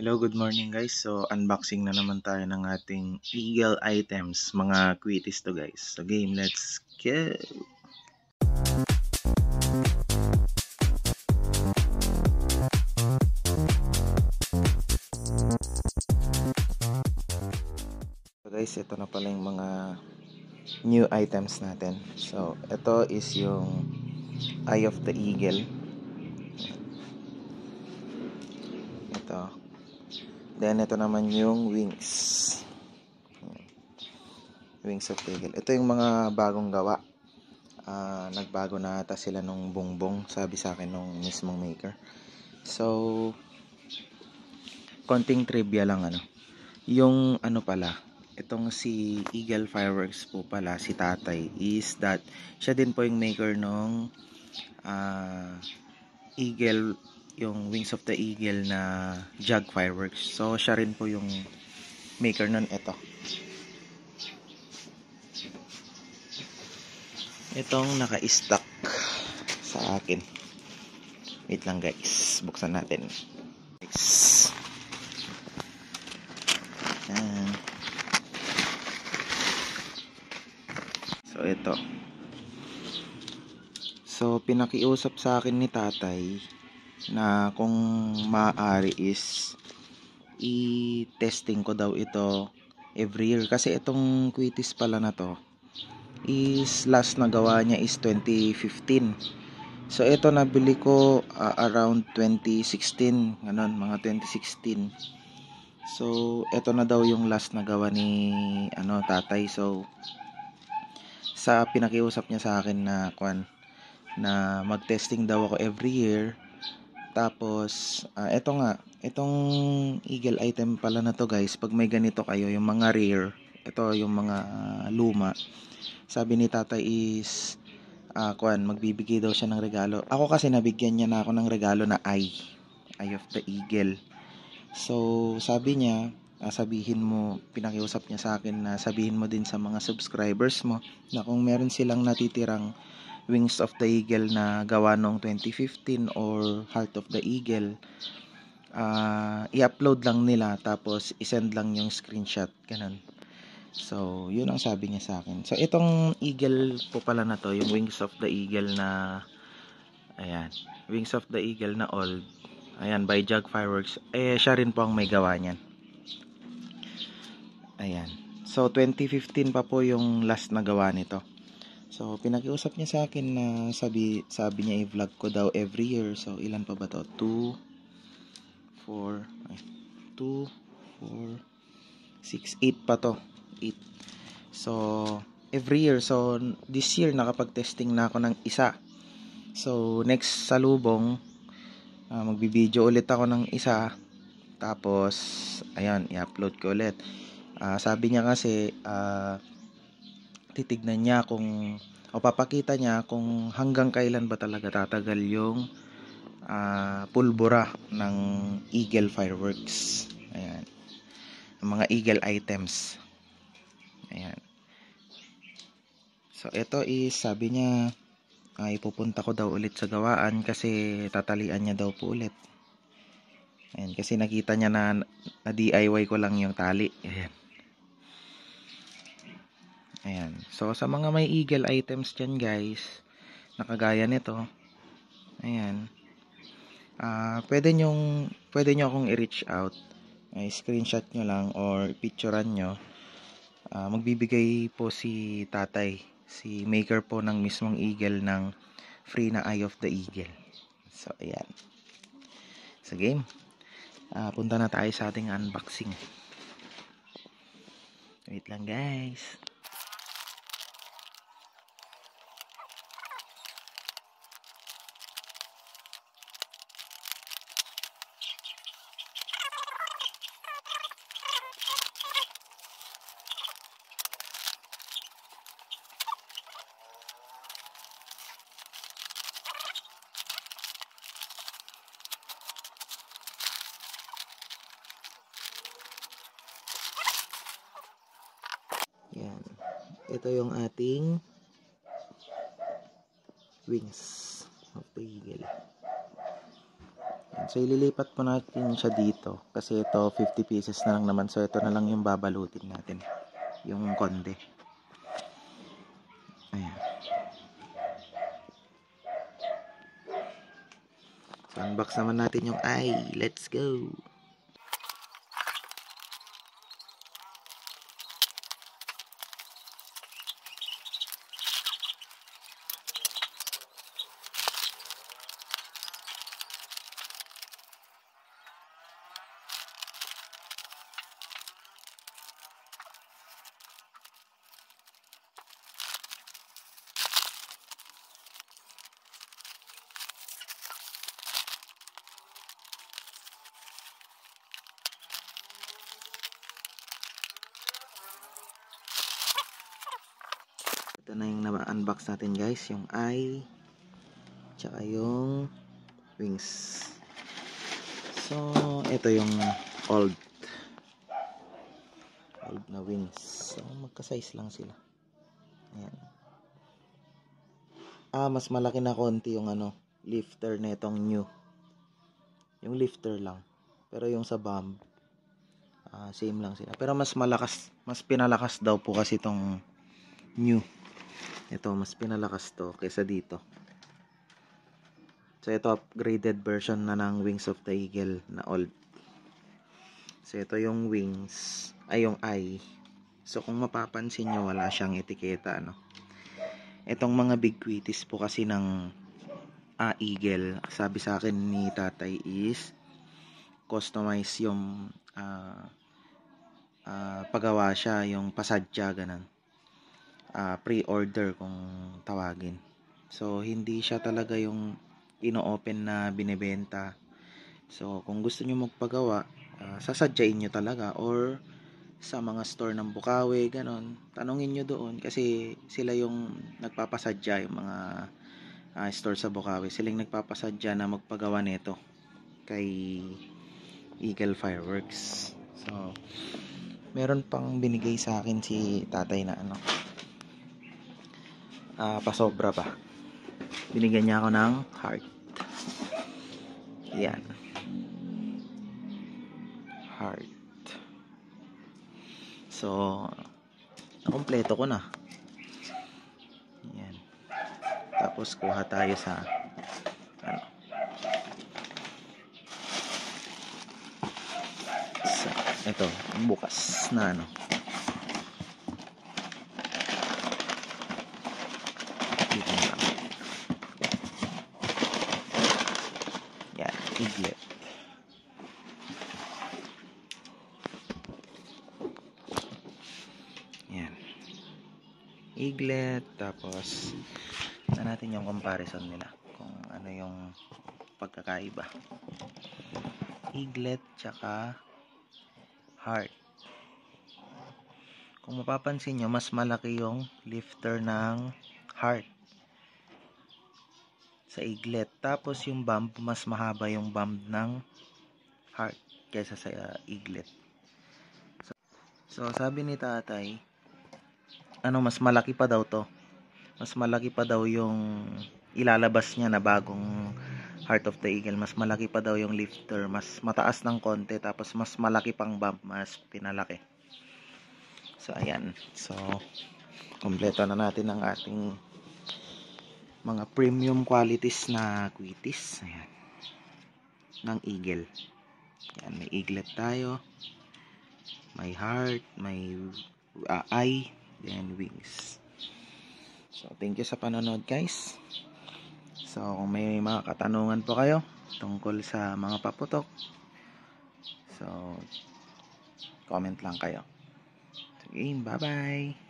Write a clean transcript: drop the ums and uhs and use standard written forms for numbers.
Hello, good morning guys. So, unboxing na naman tayo ng ating Eagle items. Mga quitties to guys. So, game, let's go! So guys, ito na pala yung mga new items natin. So, ito is yung Eye of the Eagle. Ito. Then, ito naman yung wings. Wings of the Eagle. Ito yung mga bagong gawa. Nagbago na ata sila nung bongbong, sabi sa akin nung mismong maker. So, konting trivia lang yung pala, itong si Eagle Fireworks po pala, si tatay, is that siya din po yung maker nung Eagle, yung Wings of the Eagle na jug fireworks. So siya rin po yung maker nun. Itong naka-stack sa akin. Wait lang guys, buksan natin. Yan. So ito. So pinakiusap sa akin ni tatay na kung maaari is i-testing ko daw ito every year, kasi itong quitties pala na to is last na gawa niya is 2015. So ito nabili ko around 2016, ganun, mga 2016. So ito na daw yung last na gawa ni tatay. So sa pinakiusap niya sa akin na mag-testing daw ako every year. Tapos itong Eagle item pala na to guys, pag may ganito kayo, yung mga rare, ito yung mga luma, sabi ni tatay is magbibigay daw siya ng regalo. Ako kasi nabigyan niya na ako ng regalo na Eye of the Eagle. So sabi niya, pinakiusap niya sa akin na sabihin mo din sa mga subscribers mo na kung meron silang natitirang Wings of the Eagle na gawa noong 2015 or Heart of the Eagle, i-upload lang nila tapos isend lang yung screenshot, ganun. So yun ang sabi niya sa akin. So itong Eagle po pala na to, yung Wings of the Eagle na Wings of the Eagle na old, by Jug Fireworks, siya rin po ang may gawa niyan. So 2015 pa po yung last na gawa nito. So pinakiusap niya sa akin na sabi niya i-vlog ko daw every year. So ilan pa ba to? 2 4 6 8 pa to. 8. So every year. So this year nakapag-testing na ako ng isa. So next salubong, magbi-video ulit ako ng isa. Tapos i-upload ko ulit. Sabi niya kasi titignan niya papakita niya kung hanggang kailan ba talaga tatagal yung pulbura ng Eagle Fireworks. Yung mga Eagle items. So ito is, sabi niya ipupunta ko daw ulit sa gawaan kasi tatalian niya daw po ulit. Kasi nakita niya na DIY ko lang yung tali. So sa mga may Eagle items dyan guys, nakagaya nito, pwede nyo akong i-reach out, screenshot nyo lang or picturean nyo. Magbibigay po si tatay, si maker po ng mismong Eagle, ng free na Eye of the Eagle. So ayan, sa game, punta na tayo sa ating unboxing. Wait lang guys. Yan. Ito yung ating Wings of the Eagle. Yan. So, ililipat po natin siya dito. Kasi ito, 50 pieces na lang naman. So, ito na lang yung babalutin natin. Yung konde. Ayan. So, unbox naman natin yung eye. Let's go! Ito na yung na-unbox natin guys, yung eye tsaka yung wings. So, ito yung old na wings. So, magka-size lang sila. Ayan. Mas malaki na konti yung lifter na itong new. Yung lifter lang. Pero yung sa bomb, same lang sila. Pero mas malakas, mas pinalakas daw po kasi itong new. Ito, mas pinalakas to kaysa dito. So, ito upgraded version na ng Wings of the Eagle na old. So, ito yung wings, ay yung eye. So, kung mapapansin nyo, wala siyang etiketa, Itong mga big quitis po kasi ng Eagle, sabi sa akin ni tatay is, customize yung pagawa siya, yung pasadya, ganun. Pre-order kung tawagin. So, hindi siya talaga yung ino-open na binebenta. So, kung gusto nyo magpagawa, sasadyain nyo talaga or sa mga store ng Bukawi, ganon. Tanungin nyo doon kasi sila yung nagpapasadya, yung mga store sa Bukawi. Sila yung nagpapasadya na magpagawa nito kay Eagle Fireworks. So, meron pang binigay sa akin si tatay na pasobra pa. Binigyan niya ako ng heart. Yan. Heart. So, nakompleto ko na. Yan. Tapos, kuha tayo sa ito, bukas na dito na lang. Yan, eaglet. Yan. Eaglet, tapos na natin yung comparison nila kung ano yung pagkakaiba. Eaglet tsaka heart. Kung mapapansin nyo, mas malaki yung lifter ng heart sa eaglet. Tapos yung bump, mas mahaba yung bump ng heart kaysa sa eaglet. So sabi ni tatay, mas malaki pa daw to. Mas malaki pa daw yung ilalabas niya na bagong Heart of the Eagle. Mas malaki pa daw yung lifter. Mas mataas ng konti. Tapos mas malaki pang bump. Mas pinalaki. So ayan. So kompleto na natin ang ating mga premium qualities na quitis. Ayan. Ng Eagle. Ayan, may eaglet tayo. May heart. May eye. Then wings. So thank you sa panonood guys. So kung may mga katanungan po kayo tungkol sa mga paputok, so comment lang kayo. Sige, bye bye.